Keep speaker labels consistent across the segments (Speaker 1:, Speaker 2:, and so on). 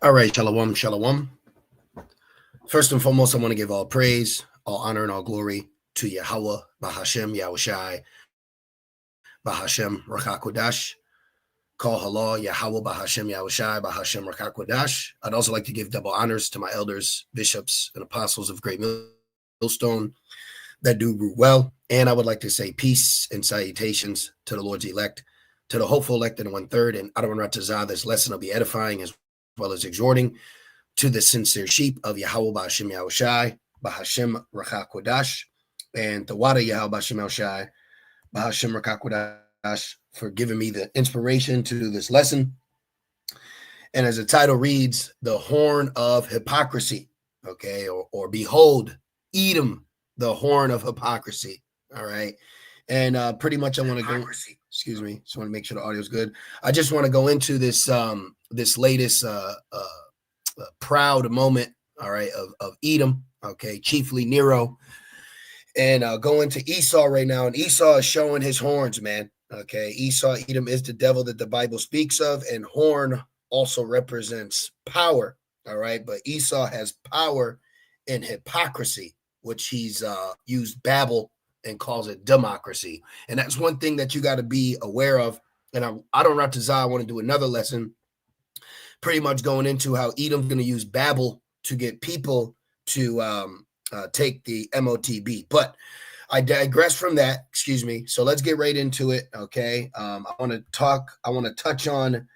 Speaker 1: All right, shalom, shalom. First and foremost, I want to give all praise, all honor, and all glory to Yahweh, Bahashem, Yahushai, Bahashem, Rakakwadash. Call halal, Yahweh, Bahashem, Yahushai, Bahashem, Rakakwadash. I'd also like to give double honors to my elders, bishops, and apostles of Great Millstone that do rule well. And I would like to say peace and salutations to the Lord's elect, to the hopeful elect in 1/3. And Adon Ratazah, this lesson will be edifying as well as exhorting to the sincere sheep of Yahweh Ba'Hashem Yahushai, Ba'Hashem Rakakwadash, and Tawada Yahweh Ba'Hashem Yahushai, Ba'Hashem Rakakwadash, for giving me the inspiration to do this lesson. And as the title reads, the Horn of Hypocrisy, okay, or Behold, Edom, the Horn of Hypocrisy, all right? And pretty much I want to go, excuse me, just want to make sure the audio is good. I just want to go into this this latest proud moment, all right, of Edom, okay, chiefly Nero, and go into Esau right now. And Esau is showing his horns, man, okay. Esau, Edom is the devil that the Bible speaks of, and horn also represents power, all right. But Esau has power in hypocrisy, which he's used Babel and calls it democracy. And that's one thing that you got to be aware of. And I don't have to I want to do another lesson pretty much going into how Edom's going to use Babel to get people to take the MOTB. But I digress from that, excuse me. So let's get right into it, okay? I want to touch on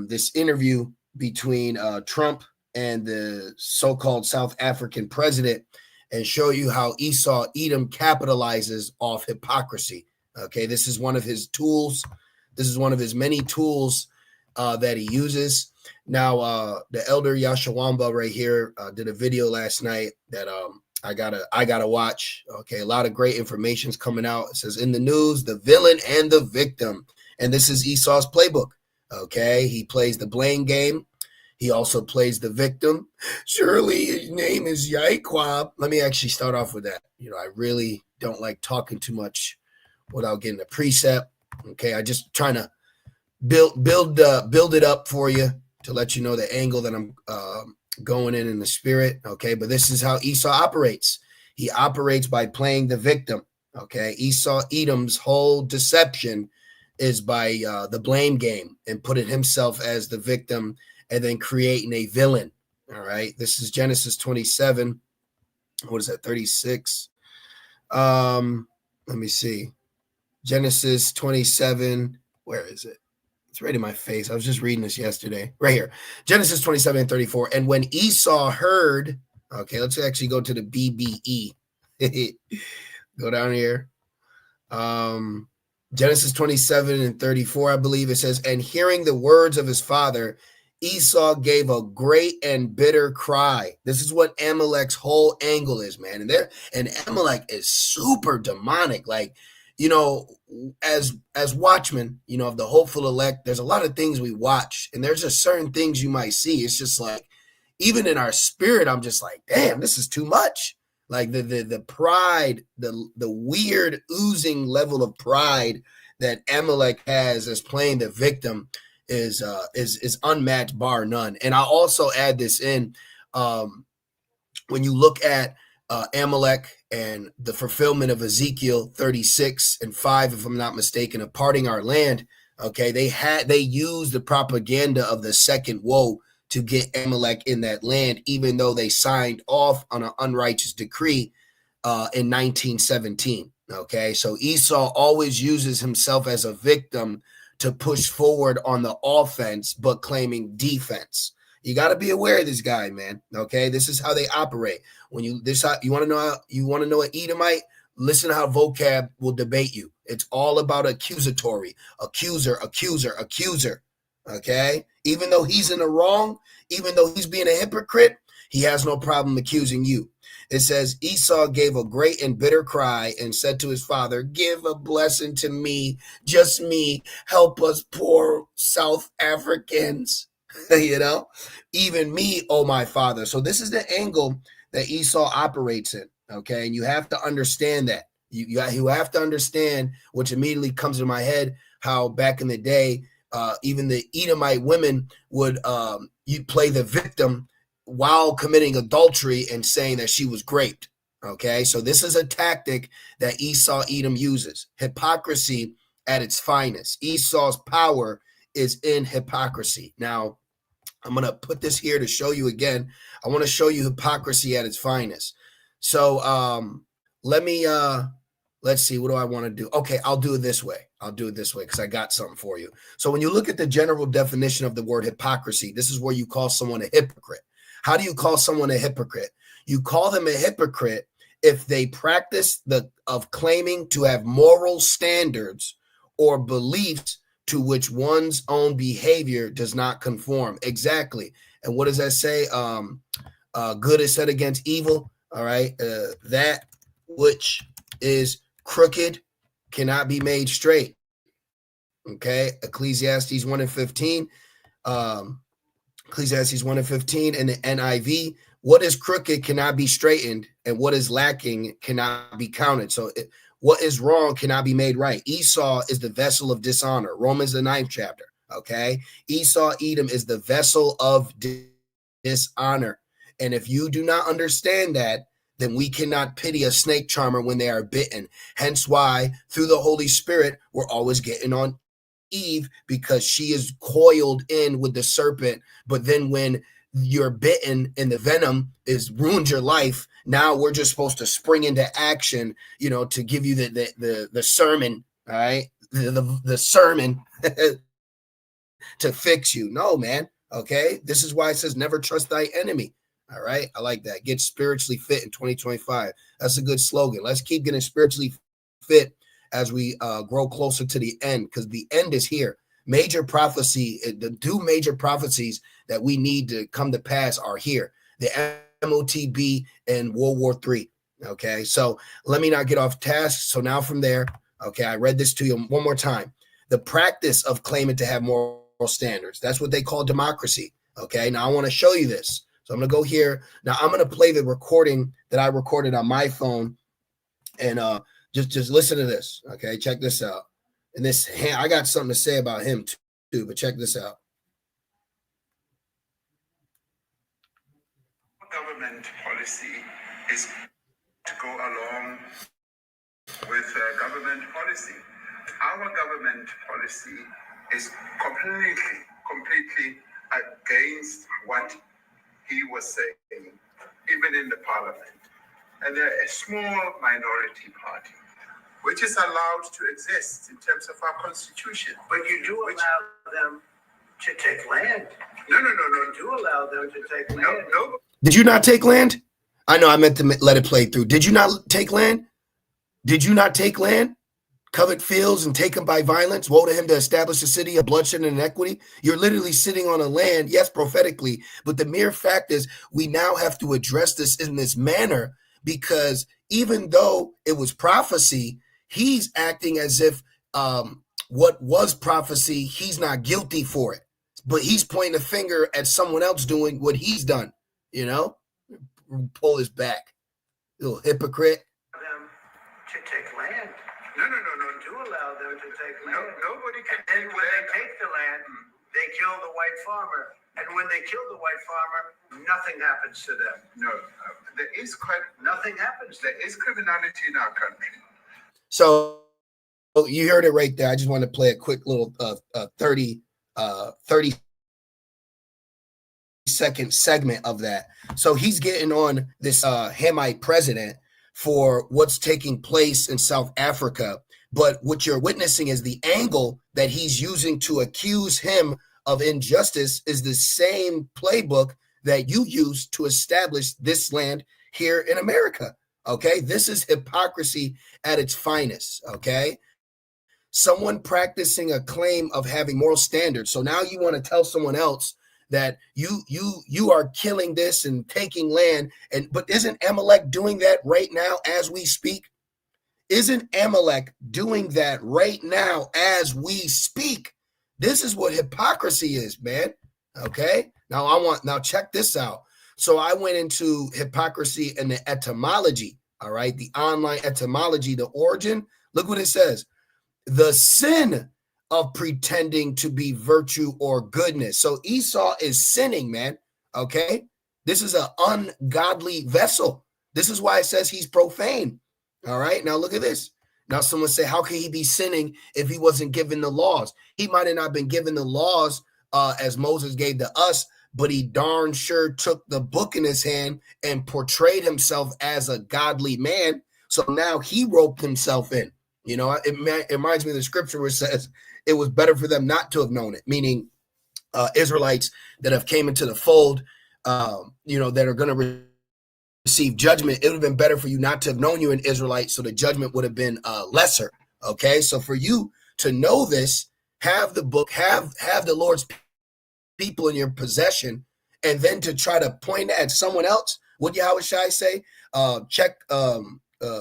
Speaker 1: this interview between Trump and the so-called South African president and show you how Esau, Edom, capitalizes off hypocrisy, okay? This is one of his tools. This is one of his many tools that he uses. Now, the elder Yashawamba right here did a video last night that I gotta watch. Okay, a lot of great information's coming out. It says in the news, the villain and the victim, and this is Esau's playbook. Okay, he plays the blame game. He also plays the victim. Surely his name is Yaiquab. Let me actually start off with that. You know, I really don't like talking too much without getting a precept. Okay, I just trying to build it up for you to let you know the angle that I'm going in the spirit. Okay, but this is how Esau operates. He operates by playing the victim. Okay, Esau, Edom's whole deception is by the blame game and putting himself as the victim and then creating a villain. All right, this is Genesis 27. What is that, 36? Let me see. Genesis 27. Where is it? It's right in my face. I was just reading this yesterday. Right here. Genesis 27 and 34. And when Esau heard, okay, let's actually go to the BBE. Go down here. Genesis 27 and 34, I believe it says, and hearing the words of his father, Esau gave a great and bitter cry. This is what Amalek's whole angle is, man. And Amalek is super demonic. Like, you know, as watchmen, you know, of the hopeful elect, there's a lot of things we watch, and there's just certain things you might see. It's just like, even in our spirit, I'm just like, damn, this is too much. Like the pride, the weird oozing level of pride that Amalek has as playing the victim is unmatched, bar none. And I'll also add this in, when you look at Amalek and the fulfillment of Ezekiel 36 and 5, if I'm not mistaken, of parting our land. Okay, they used the propaganda of the second woe to get Amalek in that land, even though they signed off on an unrighteous decree in 1917. Okay, so Esau always uses himself as a victim to push forward on the offense, but claiming defense. You got to be aware of this guy, man. Okay, this is how they operate. When you want to know an Edomite, listen to how vocab will debate you. It's all about accusatory, accuser. Okay, even though he's in the wrong, even though he's being a hypocrite, he has no problem accusing you. It says Esau gave a great and bitter cry and said to his father, give a blessing to me, just me, help us poor South Africans. You know, even me, oh my father. So this is the angle that Esau operates in. Okay, and you have to understand that. You have to understand, which immediately comes to my head, how back in the day, even the Edomite women would you play the victim while committing adultery and saying that she was raped. Okay, so this is a tactic that Esau Edom uses. Hypocrisy at its finest. Esau's power is in hypocrisy. Now, I'm going to put this here to show you again. I want to show you hypocrisy at its finest. So let's see, what do I want to do? Okay, I'll do it this way. Because I got something for you. So when you look at the general definition of the word hypocrisy, this is where you call someone a hypocrite. How do you call someone a hypocrite? You call them a hypocrite if they practice of claiming to have moral standards or beliefs to which one's own behavior does not conform. Exactly. And what does that say? Good is set against evil. All right. That which is crooked cannot be made straight. Okay. Ecclesiastes 1:15. Ecclesiastes 1:15 in the NIV. What is crooked cannot be straightened, and what is lacking cannot be counted. So what is wrong cannot be made right. Esau is the vessel of dishonor. Romans, the 9th chapter. Okay. Esau, Edom is the vessel of dishonor. And if you do not understand that, then we cannot pity a snake charmer when they are bitten. Hence why, through the Holy Spirit, we're always getting on Eve, because she is coiled in with the serpent. But then when you're bitten and the venom is ruined your life, now we're just supposed to spring into action, to give you the sermon, all right? The sermon to fix you. No, man. Okay. This is why it says never trust thy enemy. All right. I like that. Get spiritually fit in 2025. That's a good slogan. Let's keep getting spiritually fit as we grow closer to the end, because the end is here. Major prophecy, the two major prophecies that we need to come to pass are here: the MOTB and World War III. Okay, so let me not get off task. So now from there, okay, I read this to you one more time. The practice of claiming to have moral standards, that's what they call democracy. Okay, now I want to show you this. So I'm going to go here. Now I'm going to play the recording that I recorded on my phone, and just listen to this. Okay, check this out. And this, I got something to say about him too, but check this out.
Speaker 2: Government policy is to go along with government policy. Our government policy is completely against what he was saying, even in the parliament. And they're a small minority party, which is allowed to exist in terms of our constitution.
Speaker 3: But you do allow them to take land.
Speaker 2: No.
Speaker 3: You do allow them to take land.
Speaker 2: No.
Speaker 1: Did you not take land? I know I meant to let it play through. Did you not take land? Did you not take land? Covet fields and taken by violence? Woe to him to establish a city of bloodshed and inequity. You're literally sitting on a land, yes, prophetically, but the mere fact is we now have to address this in this manner, because even though it was prophecy, he's acting as if what was prophecy, he's not guilty for it, but he's pointing a finger at someone else doing what he's done. Pull his back, little hypocrite.
Speaker 3: Them to take land.
Speaker 2: No.
Speaker 3: You do allow them to take land.
Speaker 2: Nobody can
Speaker 3: And
Speaker 2: take
Speaker 3: when they
Speaker 2: land.
Speaker 3: take the land, they kill the white farmer. And when they kill the white farmer, nothing happens to them.
Speaker 2: No, there is
Speaker 3: Nothing happens.
Speaker 2: There is criminality in our country.
Speaker 1: So you heard it right there. I just want to play a quick little 30 second segment of that. So he's getting on this Hamite president for what's taking place in South Africa. But what you're witnessing is the angle that he's using to accuse him of injustice is the same playbook that you use to establish this land here in America. Okay, this is hypocrisy at its finest. Okay, someone practicing a claim of having moral standards. So now you want to tell someone else that you are killing this and taking land, but isn't Amalek doing that right now as we speak? Isn't Amalek doing that right now as we speak? This is what hypocrisy is, man. Okay, now check this out. So I went into hypocrisy and the etymology. All right, the online etymology, the origin. Look what it says: the sin of pretending to be virtue or goodness. So Esau is sinning, man. Okay. This is an ungodly vessel. This is why it says he's profane. All right. Now look at this. Now someone say, how can he be sinning if he wasn't given the laws? He might have not been given the laws as Moses gave to us, but he darn sure took the book in his hand and portrayed himself as a godly man. So now he roped himself in. You know, it reminds me of the scripture where it says it was better for them not to have known it, meaning Israelites that have came into the fold, you know, that are going to receive judgment. It would have been better for you not to have known you an Israelite, so the judgment would have been lesser. Okay, so for you to know this, have the book, have the Lord's people in your possession, and then to try to point at someone else. What Yahweh Shai say? Check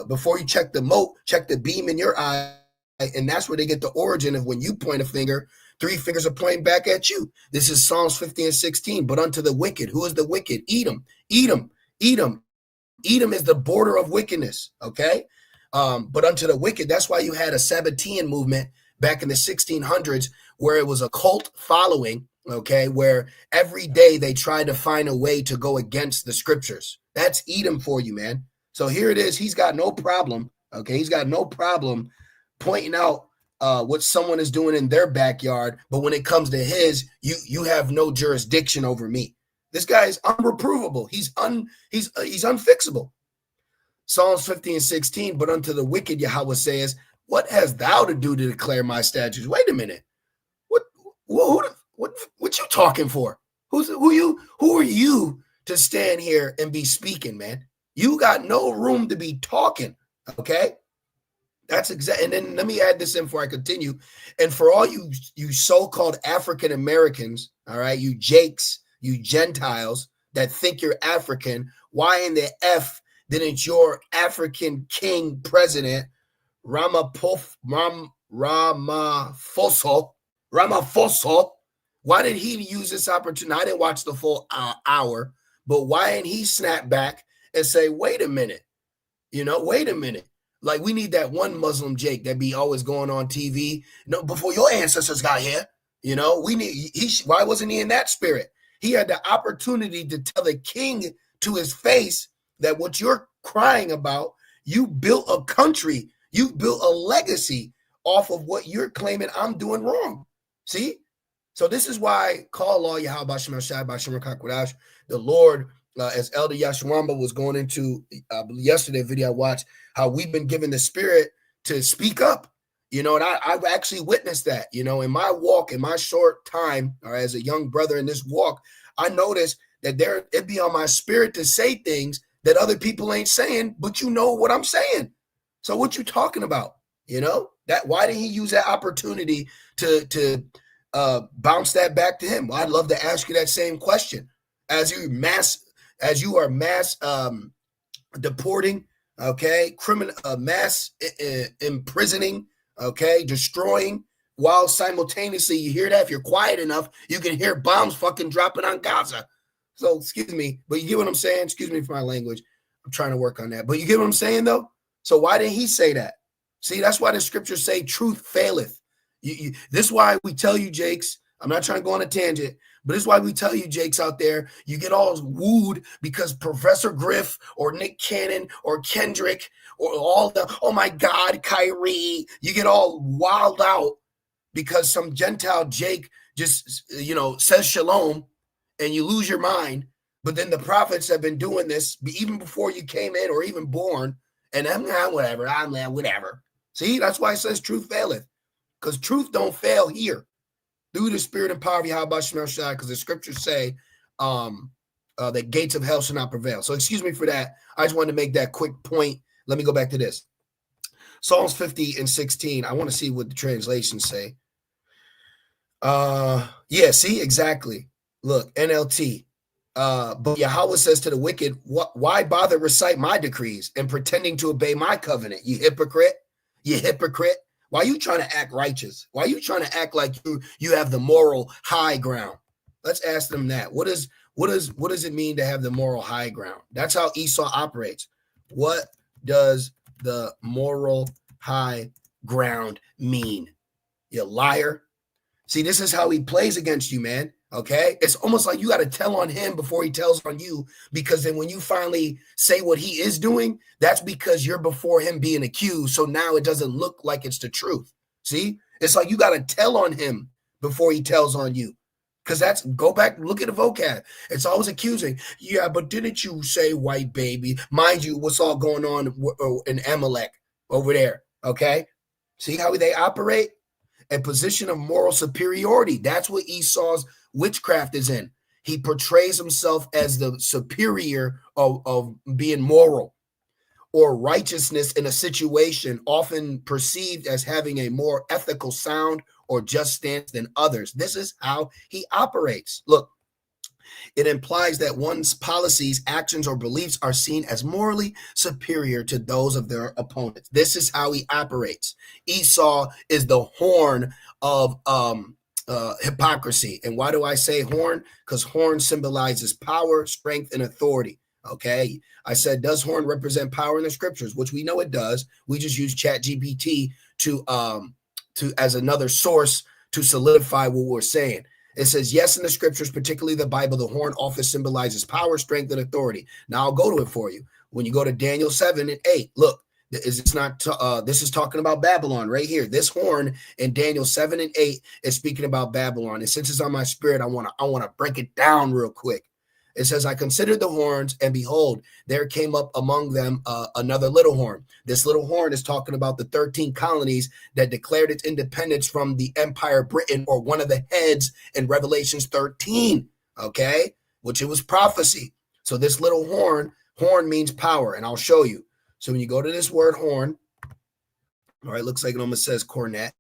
Speaker 1: before you check the mote, check the beam in your eye, and that's where they get the origin of when you point a finger, 3 fingers are pointing back at you. This is Psalms 50 and 16. But unto the wicked, who is the wicked? Edom, Edom, Edom. Edom is the border of wickedness. Okay, but unto the wicked, that's why you had a Sabbatean movement back in the 1600s, where it was a cult following. Okay, where every day they tried to find a way to go against the scriptures. That's Edom for you, man. So here it is. He's got no problem. Okay, he's got no problem pointing out what someone is doing in their backyard. But when it comes to his, you have no jurisdiction over me. This guy is unreprovable. He's unfixable. Psalms 50 and 16. But unto the wicked, Yahweh says, what hast thou to do to declare my statutes? Wait a minute. What you talking for? Who are you to stand here and be speaking, man? You got no room to be talking. Okay, that's exactly. And then let me add this in before I continue. And for all you so-called African Americans, all right, you Jakes, you Gentiles that think you're African, why in the F didn't your African king president Ramaphosa, why did he use this opportunity? I didn't watch the full hour, but why didn't he snap back and say, wait a minute, wait a minute. Like, we need that one Muslim Jake that be always going on TV. No, before your ancestors got here, why wasn't he in that spirit? He had the opportunity to tell the king to his face that what you're crying about, you built a country, you built a legacy off of what you're claiming I'm doing wrong. See? So this is why call all Yahweh Bashem Shai Bashem Rakakwadash, the Lord, as Elder Yashwamba was going into yesterday video I watched, how we've been given the spirit to speak up, and I've actually witnessed that, in my walk, in my short time, or as a young brother in this walk, I noticed that it'd be on my spirit to say things that other people ain't saying, but you know what I'm saying. So what you talking about? That why did he use that opportunity to bounce that back to him? Well, I'd love to ask you that same question. As you are mass deporting, okay, mass imprisoning, okay, destroying, while simultaneously you hear that. If you're quiet enough, you can hear bombs fucking dropping on Gaza. So excuse me, but you get what I'm saying? Excuse me for my language. I'm trying to work on that. But you get what I'm saying, though? So why didn't he say that? See, that's why the scriptures say truth faileth. This is why we tell you, Jakes, I'm not trying to go on a tangent, but this is why we tell you, Jakes out there, you get all wooed because Professor Griff or Nick Cannon or Kendrick or all the, oh my God, Kyrie, you get all wild out because some Gentile Jake just, says shalom and you lose your mind. But then the prophets have been doing this even before you came in or even born. And I'm whatever. See, that's why it says truth faileth. Because truth don't fail here. Through the spirit and power of Yahweh Shemel Shai, because the scriptures say that gates of hell shall not prevail. So excuse me for that. I just wanted to make that quick point. Let me go back to this. Psalms 50 and 16. I want to see what the translations say. Yeah, see, exactly. Look, NLT. But Yahweh says to the wicked, why bother recite my decrees and pretending to obey my covenant? You hypocrite. You hypocrite. Why are you trying to act righteous? Why are you trying to act like you have the moral high ground? Let's ask them that. What does it mean to have the moral high ground? That's how Esau operates. What does the moral high ground mean? You liar. See, this is how he plays against you, man. Okay. It's almost like you got to tell on him before he tells on you, because then when you finally say what he is doing, that's because you're before him being accused. So now it doesn't look like it's the truth. See, it's like you got to tell on him before he tells on you. Because that's, go back, look at the vocab. It's always accusing. Yeah, but didn't you say white baby? Mind you, what's all going on in Amalek over there? Okay. See how they operate? A position of moral superiority. That's what Esau's witchcraft is in. He portrays himself as the superior of being moral or righteousness in a situation, often perceived as having a more ethical, sound, or just stance than others. This is how he operates. Look, it implies that one's policies, actions, or beliefs are seen as morally superior to those of their opponents. This is how he operates. Esau is the horn of hypocrisy. And why do I say horn? Because horn symbolizes power, strength, and authority. Okay. I said, does horn represent power in the scriptures? Which we know it does. We just use ChatGPT to as another source to solidify what we're saying. It says, yes, in the scriptures, particularly the Bible, the horn often symbolizes power, strength, and authority. Now I'll go to it for you. When you go to Daniel 7:8, look, this is talking about Babylon right here. This horn in Daniel 7:8 is speaking about Babylon. And since it's on my spirit, I want to break it down real quick. It says, I considered the horns, and behold, there came up among them another little horn. This little horn is talking about the 13 colonies that declared its independence from the Empire Britain, or one of the heads in Revelations 13, okay, which it was prophecy. So this little horn means power, and I'll show you. So when you go to this word horn, all right, looks like it almost says cornet,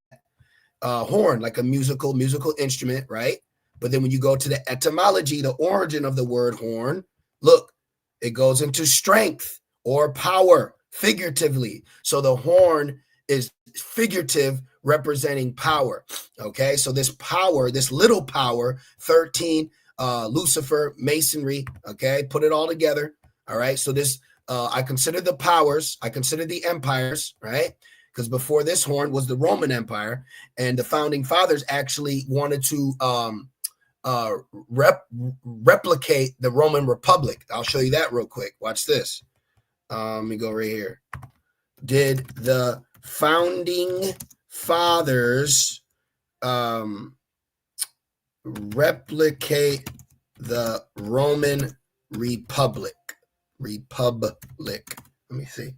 Speaker 1: horn, like a musical instrument, right? But then when you go to the etymology, the origin of the word horn, look, it goes into strength or power, figuratively. So the horn is figurative, representing power. Okay, so this power, this little power, 13, Lucifer, masonry, okay, put it all together. All right, so this, I consider the powers, I consider the empires, right? Because before this horn was the Roman Empire, and the founding fathers actually wanted to replicate the Roman Republic. I'll show you that real quick. Watch this. Let me go right here. Did the founding fathers replicate the Roman Republic? Let me see.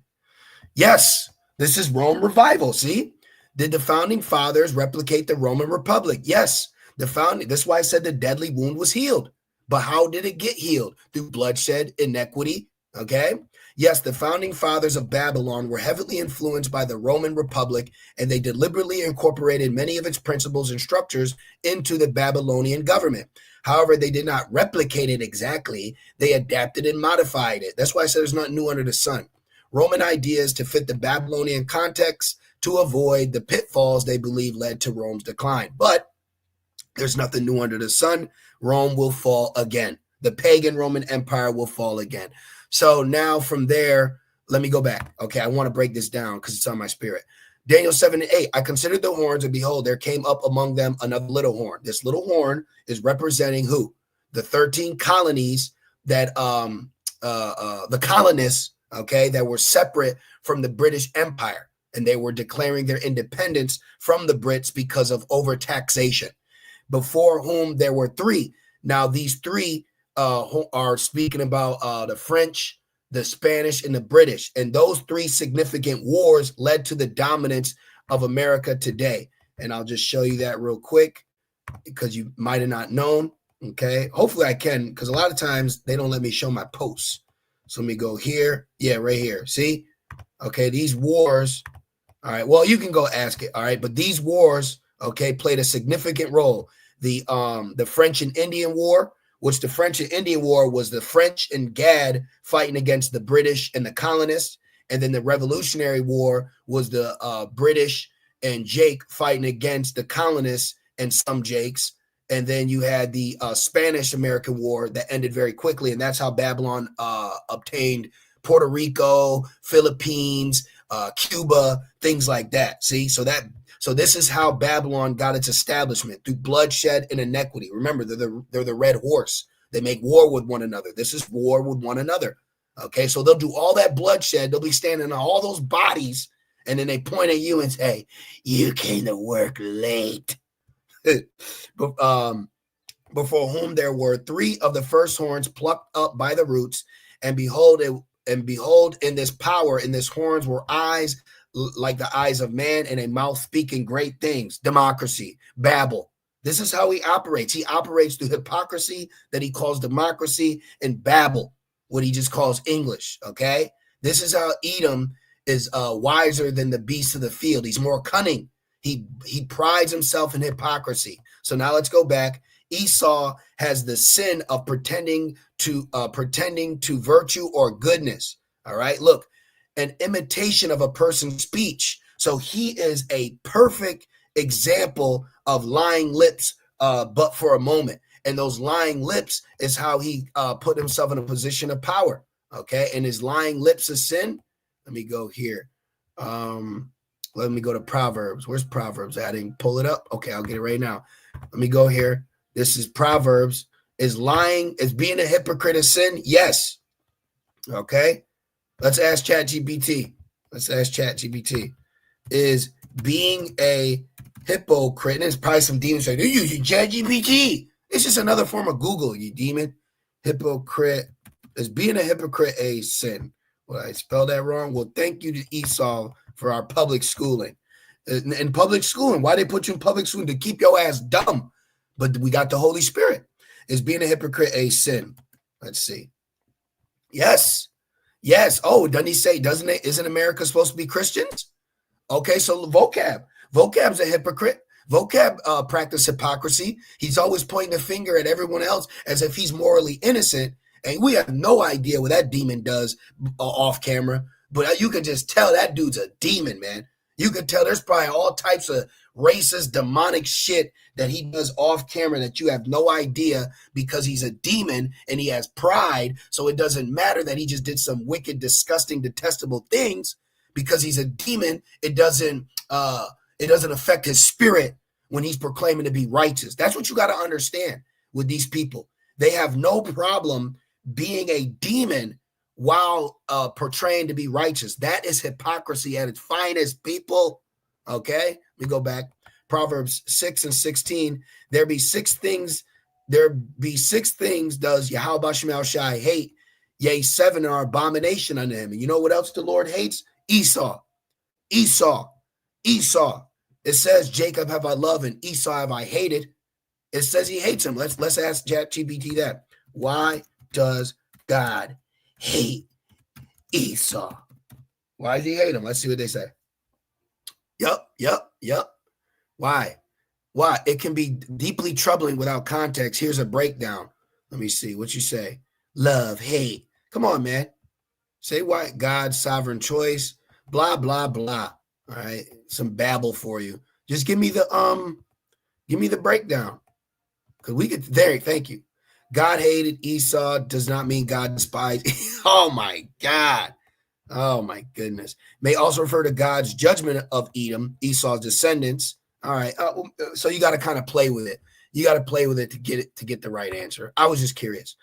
Speaker 1: Yes, this is Rome revival. See, did the founding fathers replicate the Roman Republic? Yes. That's why I said the deadly wound was healed. But how did it get healed? Through bloodshed, iniquity. Okay. Yes, the founding fathers of Babylon were heavily influenced by the Roman Republic, and they deliberately incorporated many of its principles and structures into the Babylonian government. However, they did not replicate it exactly. They adapted and modified it. That's why I said there's nothing new under the sun. Roman ideas to fit the Babylonian context to avoid the pitfalls they believe led to Rome's decline. But there's nothing new under the sun. Rome will fall again. The pagan Roman Empire will fall again. So now from there, let me go back. Okay, I want to break this down because it's on my spirit. Daniel 7:8, I considered the horns, and behold, there came up among them another little horn. This little horn is representing who? The 13 colonies that the colonists, okay, that were separate from the British Empire, and they were declaring their independence from the Brits because of overtaxation, before whom there were three. Now, these three are speaking about the French, the Spanish, and the British. And those three significant wars led to the dominance of America today. And I'll just show you that real quick because you might have not known. Okay. Hopefully I can, because a lot of times they don't let me show my posts. So let me go here. Yeah, right here. See? Okay. These wars. All right. Well, you can go ask it. All right. But these wars, okay, played a significant role. The French and Indian War, which the French and Indian War was the French and Gad fighting against the British and the colonists. And then the Revolutionary War was the British and Jake fighting against the colonists and some Jakes. And then you had the Spanish-American War that ended very quickly. And that's how Babylon obtained Puerto Rico, Philippines, Cuba, things like that. See, so this is how Babylon got its establishment, through bloodshed and inequity. Remember, they're the red horse. They make war with one another. This is war with one another. Okay, so they'll do all that bloodshed. They'll be standing on all those bodies, and then they point at you and say, "You came to work late." Before whom there were 3 of the first horns plucked up by the roots, and behold, in this power, in this horns were eyes like the eyes of man, and a mouth speaking great things. Democracy, Babel. This is how he operates. He operates through hypocrisy that he calls democracy, and Babel, what he just calls English. Okay, this is how Edom is wiser than the beasts of the field. He's more cunning. He prides himself in hypocrisy. So now let's go back. Esau has the sin of pretending to virtue or goodness. All right, look, an imitation of a person's speech. So he is a perfect example of lying lips, but for a moment. And those lying lips is how he put himself in a position of power. Okay, and his lying lips is sin. Let me go here. Let me go to Proverbs. Where's Proverbs? I didn't pull it up. Okay, I'll get it right now. Let me go here. This is Proverbs. Is lying, is being a hypocrite a sin? Yes. Okay. Let's ask ChatGPT. Is being a hypocrite, and there's probably some demons saying, "They're using ChatGPT." It's just another form of Google, you demon. Hypocrite. Is being a hypocrite a sin? Well, I spelled that wrong. Well, thank you to Esau for our public schooling. In public schooling, why they put you in public schooling? To keep your ass dumb. But we got the Holy Spirit. Is being a hypocrite a sin? Let's see. Yes. Oh, doesn't he say, isn't America supposed to be Christians? Okay, so vocab's a hypocrite. Vocab practice hypocrisy. He's always pointing the finger at everyone else as if he's morally innocent. And we have no idea what that demon does off camera. But you can just tell that dude's a demon, man. You can tell there's probably all types of racist, demonic shit that he does off camera that you have no idea, because he's a demon and he has pride. So it doesn't matter that he just did some wicked, disgusting, detestable things. Because he's a demon, it doesn't affect his spirit when he's proclaiming to be righteous. That's what you got to understand with these people. They have no problem being a demon while portraying to be righteous. That is hypocrisy at its finest, people. Okay, we go back. Proverbs 6:16. There be six things does Yahweh Shemel Shai hate, yea, 7 are abomination unto him. And you know what else the Lord hates? Esau. It says, Jacob have I loved and Esau have I hated. It says he hates him. Let's ask ChatGPT that. Why does God hate Esau? Why does he hate him? Let's see what they say. Yup. Why? It can be deeply troubling without context. Here's a breakdown. Let me see what you say. Love, hate. Come on, man. Say why. God's sovereign choice. Blah, blah, blah. All right. Some babble for you. Just give me the breakdown. Because we could there. Thank you. God hated Esau does not mean God despised. Oh my God. Oh my goodness. May also refer to God's judgment of Edom, Esau's descendants. All right. So you got to kind of play with it. You got to play with it to get the right answer. I was just curious.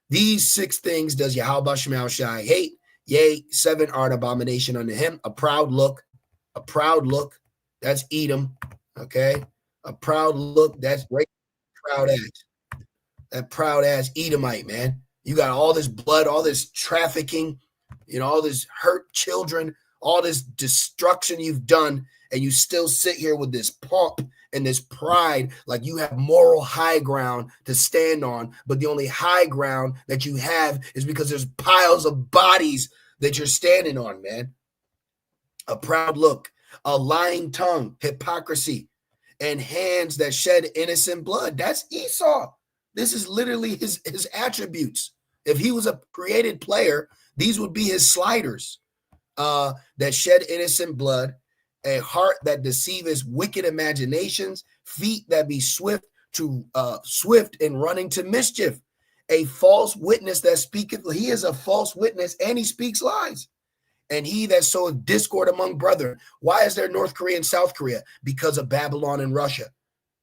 Speaker 1: These 6 things does Yahweh Shemel Shai hate. Yea, 7 are an abomination unto him. A proud look. That's Edom. Okay. A proud look. That's right. Proud ass. That proud ass Edomite, man. You got all this blood, all this trafficking, all this hurt children, all this destruction you've done, and you still sit here with this pomp and this pride, like you have moral high ground to stand on, but the only high ground that you have is because there's piles of bodies that you're standing on, man. A proud look, a lying tongue, hypocrisy, and hands that shed innocent blood. That's Esau. This is literally his attributes. If he was a created player, these would be his sliders. That shed innocent blood, a heart that deceiveth wicked imaginations, feet that be swift in running to mischief, a false witness that speaketh. He is a false witness and he speaks lies. and he that soweth discord among brethren. Why is there North Korea and South Korea? Because of Babylon and Russia.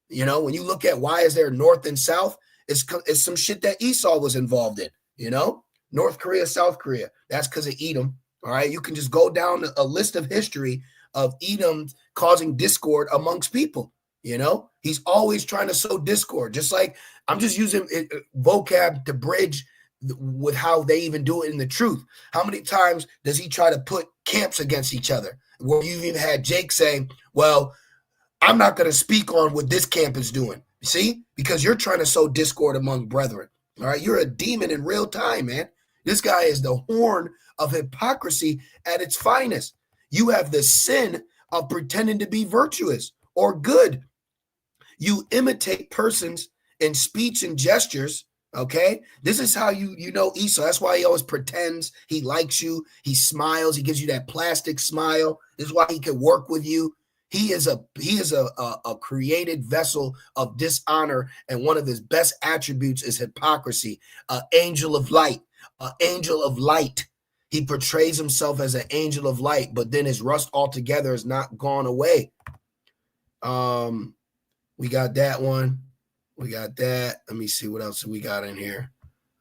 Speaker 1: You know, when you look at why is there North and South, it's some shit that Esau was involved in, you know, North Korea, South Korea. That's because of Edom. All right. You can just go down a list of history of Edom causing discord amongst people. You know, he's always trying to sow discord, just like I'm just using vocab to bridge with how they even do it in the truth. How many times does he try to put camps against each other? Where you even had Jake saying, well, I'm not going to speak on what this camp is doing. See, because you're trying to sow discord among brethren. All right. You're a demon in real time, man. This guy is the horn of hypocrisy at its finest. You have the sin of pretending to be virtuous or good. You imitate persons in speech and gestures. Okay. This is how you know Esau. That's why he always pretends he likes you. He smiles. He gives you that plastic smile. This is why he can work with you. He is a created vessel of dishonor, and one of his best attributes is hypocrisy. An angel of light, an angel of light. He portrays himself as an angel of light, but then his rust altogether is not gone away. We got that one. We got that. Let me see what else we got in here.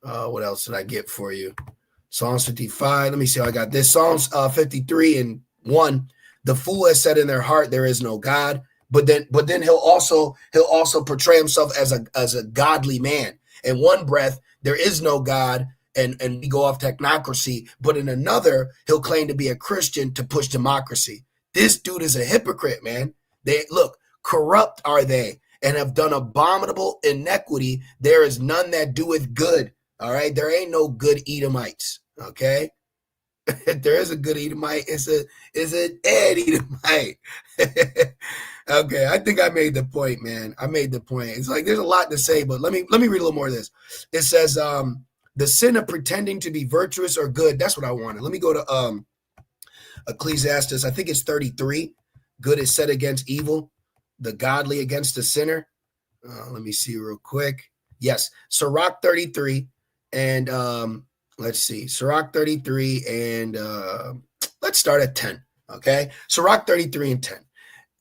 Speaker 1: What else did I get for you? Psalms 55. Let me see. I got this. Psalms 53 and 1. The fool has said in their heart, there is no God. But then he'll also portray himself as a godly man. In one breath, there is no God, and we go off technocracy. But in another, he'll claim to be a Christian to push democracy. This dude is a hypocrite, man. They look, corrupt are they, and have done abominable iniquity. There is none that doeth good. All right. There ain't no good Edomites. Okay. If there is a good Edomite, it's a dead Edomite. Okay, I think I made the point, man. I made the point. It's like there's a lot to say, but let me read a little more of this. It says, the sin of pretending to be virtuous or good. That's what I wanted. Let me go to Ecclesiastes. I think it's 33. Good is set against evil, the godly against the sinner. Let me see real quick. Yes, Sirach 33 and let's see, Sirach 33 and let's start at 10. Okay, Sirach 33 and 10.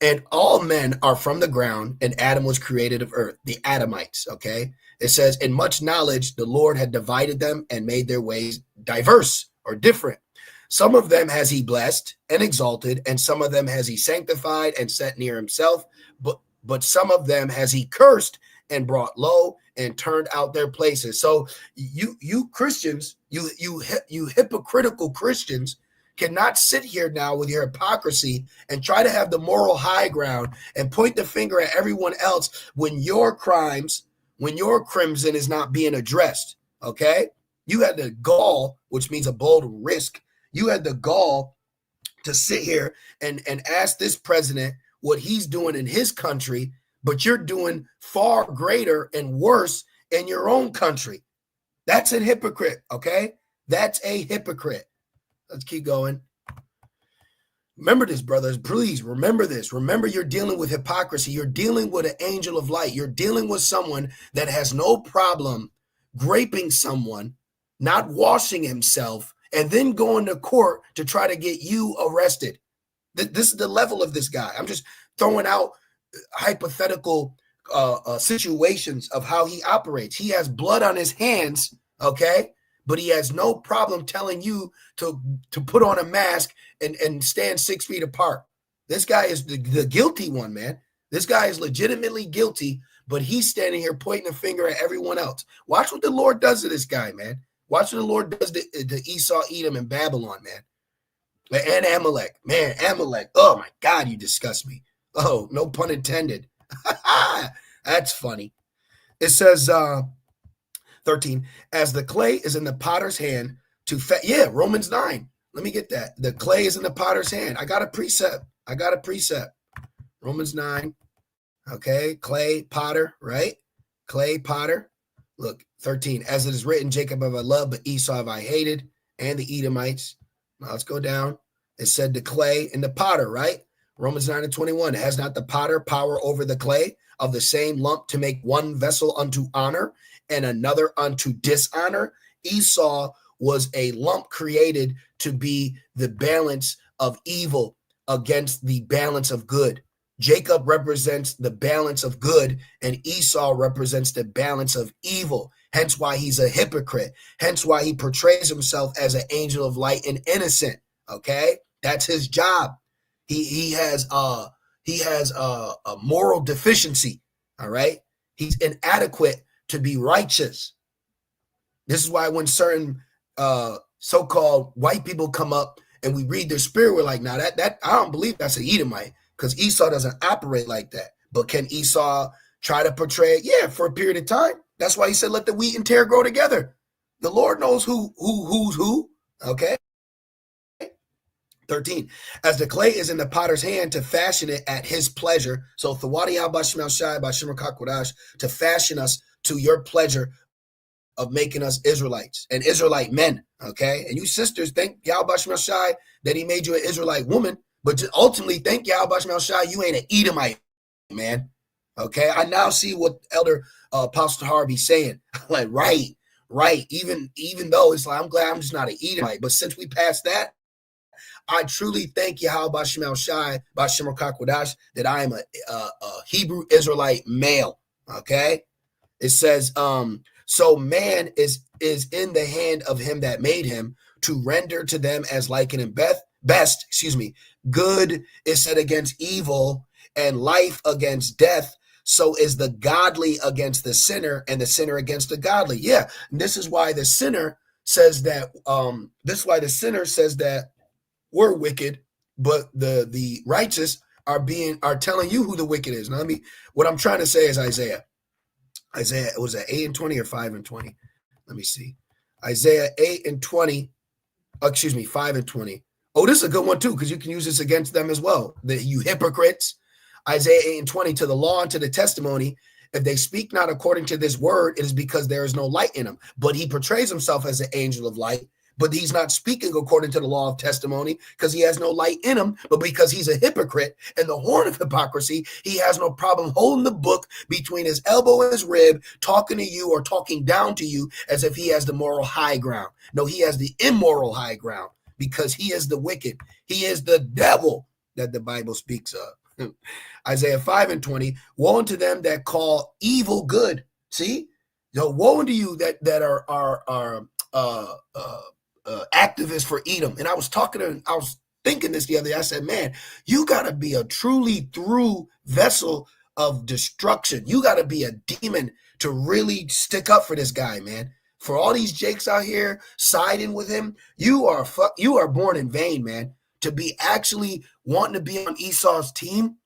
Speaker 1: And all men are from the ground, and Adam was created of earth, the Adamites. Okay, it says, in much knowledge, the Lord had divided them and made their ways diverse or different. Some of them has he blessed and exalted, and some of them has he sanctified and set near himself. But some of them has he cursed and brought low and turned out their places. So you Christians, you hypocritical Christians, cannot sit here now with your hypocrisy and try to have the moral high ground and point the finger at everyone else when your crimes, when your crimson is not being addressed. Okay, you had the gall, which means a bold risk. You had the gall to sit here and ask this president what he's doing in his country, but you're doing far greater and worse in your own country. That's a hypocrite, okay? That's a hypocrite. Let's keep going. Remember this, brothers. Please remember this. Remember, you're dealing with hypocrisy. You're dealing with an angel of light. You're dealing with someone that has no problem graping someone, not washing himself, and then going to court to try to get you arrested. This is the level of this guy. I'm just throwing out hypothetical situations of how he operates. He has blood on his hands, okay? But he has no problem telling you to put on a mask and stand 6 feet apart. This guy is the guilty one, man. This guy is legitimately guilty, but he's standing here pointing a finger at everyone else. Watch what the Lord does to this guy, man. Watch what the Lord does to Esau, Edom, and Babylon, man. And Amalek. Man, Amalek. Oh, my God, you disgust me. Oh, no pun intended. That's funny. It says 13, as the clay is in the potter's hand to Romans 9. Let me get that. The clay is in the potter's hand. I got a precept. Romans 9. Okay, clay, potter, right? Clay, potter. Look, 13, as it is written, Jacob have I loved, but Esau have I hated, and the Edomites. Now let's go down. It said the clay and the potter, right? Romans 9 and 21, has not the potter power over the clay of the same lump to make one vessel unto honor and another unto dishonor? Esau was a lump created to be the balance of evil against the balance of good. Jacob represents the balance of good, and Esau represents the balance of evil. Hence why he's a hypocrite. Hence why he portrays himself as an angel of light and innocent. Okay, that's his job. He has a moral deficiency. All right, he's inadequate to be righteous. This is why when certain so-called white people come up and we read their spirit, we're like, nah, that I don't believe that's an Edomite, because Esau doesn't operate like that. But can Esau try to portray it? Yeah, for a period of time. That's why he said, let the wheat and tare grow together. The Lord knows who's who. Okay. 13. As the clay is in the potter's hand to fashion it at his pleasure. So Thawadi al-Bashim al-Shai, Bashim al-Kakwadash, to fashion us to your pleasure of making us Israelites and Israelite men. Okay. And you sisters, thank Yahweh Bashim al-Shai that he made you an Israelite woman. But ultimately, thank Yahweh Bashim al-Shai, you ain't an Edomite, man. Okay. I now see what Elder Apostle Harvey's saying. Like, right. Even though it's like, I'm glad I'm just not an Edomite. But since we passed that, I truly thank Yahweh Bashim al-Shai, Bashim al-Kakwadash, that I am a Hebrew Israelite male. Okay. It says, so man is in the hand of him that made him to render to them as liken and best, good is set against evil and life against death. So is the godly against the sinner and the sinner against the godly. Yeah. And this is why the sinner says that, we're wicked, but the righteous are telling you who the wicked is. Now, what I'm trying to say is Isaiah, was that 8 and 20 or 5 and 20? Let me see. Isaiah 8 and 20, 5 and 20. Oh, this is a good one too, because you can use this against them as well. You hypocrites. Isaiah 8 and 20, to the law and to the testimony, if they speak not according to this word, it is because there is no light in them. But he portrays himself as an angel of light, but he's not speaking according to the law of testimony because he has no light in him, but because he's a hypocrite and the horn of hypocrisy, he has no problem holding the book between his elbow and his rib, talking to you or talking down to you as if he has the moral high ground. No, he has the immoral high ground because he is the wicked. He is the devil that the Bible speaks of. Isaiah 5 and 20, woe unto them that call evil good. See? Woe unto you that are activists for Edom. And I was thinking this the other day. I said, man, you got to be a truly through vessel of destruction. You got to be a demon to really stick up for this guy, man. For all these Jakes out here siding with him, you are born in vain, man. To be actually wanting to be on Esau's team,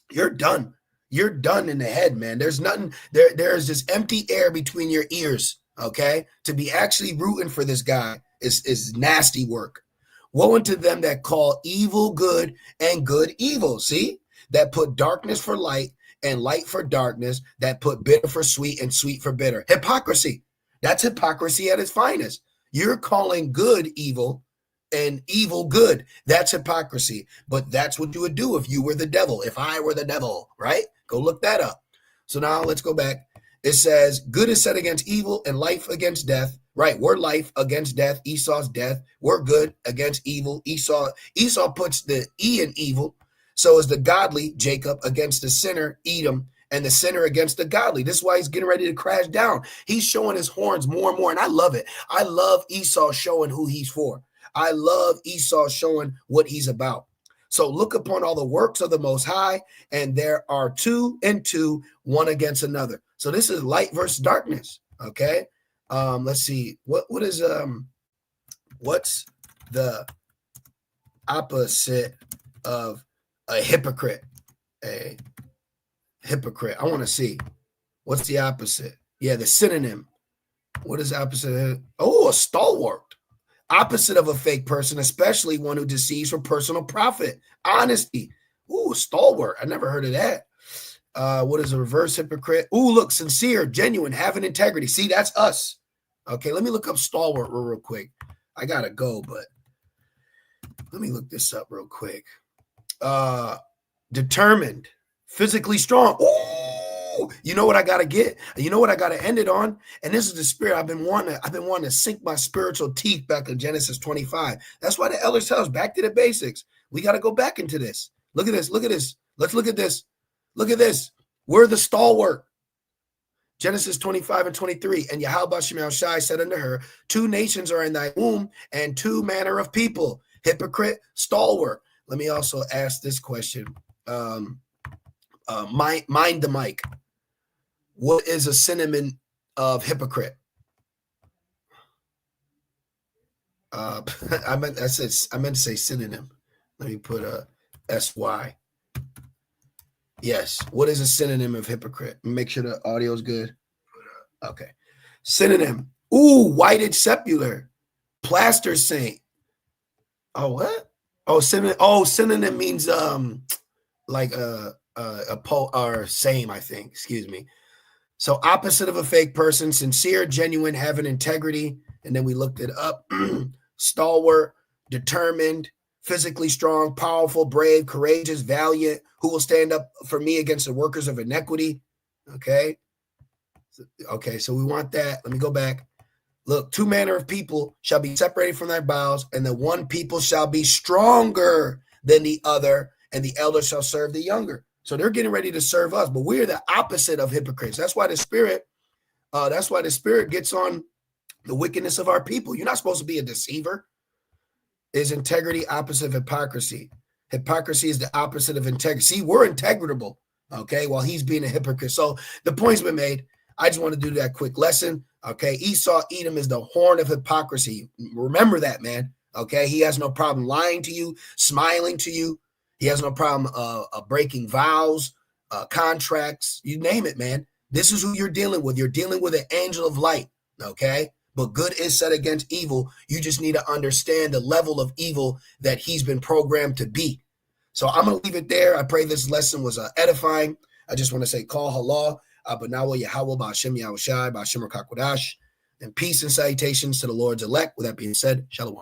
Speaker 1: you're done. You're done in the head, man. There's nothing there. There's just empty air between your ears. Okay. To be actually rooting for this guy is nasty work. Woe unto them that call evil good and good evil. See, that put darkness for light and light for darkness, that put bitter for sweet and sweet for bitter. Hypocrisy. That's hypocrisy at its finest. You're calling good evil and evil good. That's hypocrisy. But that's what you would do if you were the devil. If I were the devil, right? Go look that up. So now let's go back. It says good is set against evil and life against death. Right. We're life against death. Esau's death. We're good against evil. Esau puts the E in evil. So is the godly, Jacob, against the sinner, Edom, and the sinner against the godly. This is why he's getting ready to crash down. He's showing his horns more and more. And I love it. I love Esau showing who he's for. I love Esau showing what he's about. So look upon all the works of the Most High, and there are 2 and 2, one against another. So this is light versus darkness. Okay. Let's see. What's the opposite of a hypocrite? A hypocrite. I want to see. What's the opposite? Yeah, the synonym. What is the opposite? Oh, a stalwart. Opposite of a fake person, especially one who deceives for personal profit. Honesty. Ooh, stalwart. I never heard of that. What is a reverse hypocrite? Ooh, look, sincere, genuine, having integrity. See, that's us. Okay, let me look up stalwart real quick. I got to go, but let me look this up real quick. Determined, physically strong. Ooh, Woo! You know what I gotta get? You know what I gotta end it on? And this is the spirit I've been wanting to sink my spiritual teeth back in Genesis 25. That's why the elders tell us back to the basics. We got to go back into this. Look at this. Look at this. Let's look at this. Look at this. We're the stalwart. Genesis 25 and 23. And Yahweh Shemel Shai said unto her, 2 nations are in thy womb, and 2 manner of people, hypocrite, stalwart. Let me also ask this question. Mind the mic. What is a synonym of hypocrite? I meant to say synonym. Let me put a SY. Yes. What is a synonym of hypocrite? Make sure the audio is good. Okay. Synonym. Ooh, whited sepulchre. Plaster saint. Oh, what? Oh, synonym. Oh, synonym means like a or same, I think. Excuse me. So opposite of a fake person, sincere, genuine, having integrity. And then we looked it up. Stalwart, determined, physically strong, powerful, brave, courageous, valiant, who will stand up for me against the workers of iniquity. Okay. Okay, so we want that. Let me go back. Look, 2 manner of people shall be separated from their bowels, and the one people shall be stronger than the other, and the elder shall serve the younger. So they're getting ready to serve us, but we're the opposite of hypocrites. That's why the spirit gets on the wickedness of our people. You're not supposed to be a deceiver. Is integrity opposite of hypocrisy? Hypocrisy is the opposite of integrity. See, we're integritable, okay, while he's being a hypocrite. So the point's been made. I just want to do that quick lesson, okay? Esau, Edom is the horn of hypocrisy. Remember that, man, okay? He has no problem lying to you, smiling to you. He has no problem breaking vows, contracts, you name it, man. This is who you're dealing with. You're dealing with an angel of light, okay? But good is set against evil. You just need to understand the level of evil that he's been programmed to be. So I'm going to leave it there. I pray this lesson was edifying. I just want to say, call halal, but now Yahweh, Ba'ashem Yahushai, Ba'ashem Rakakwadash, and peace and salutations to the Lord's elect. With that being said, Shalom.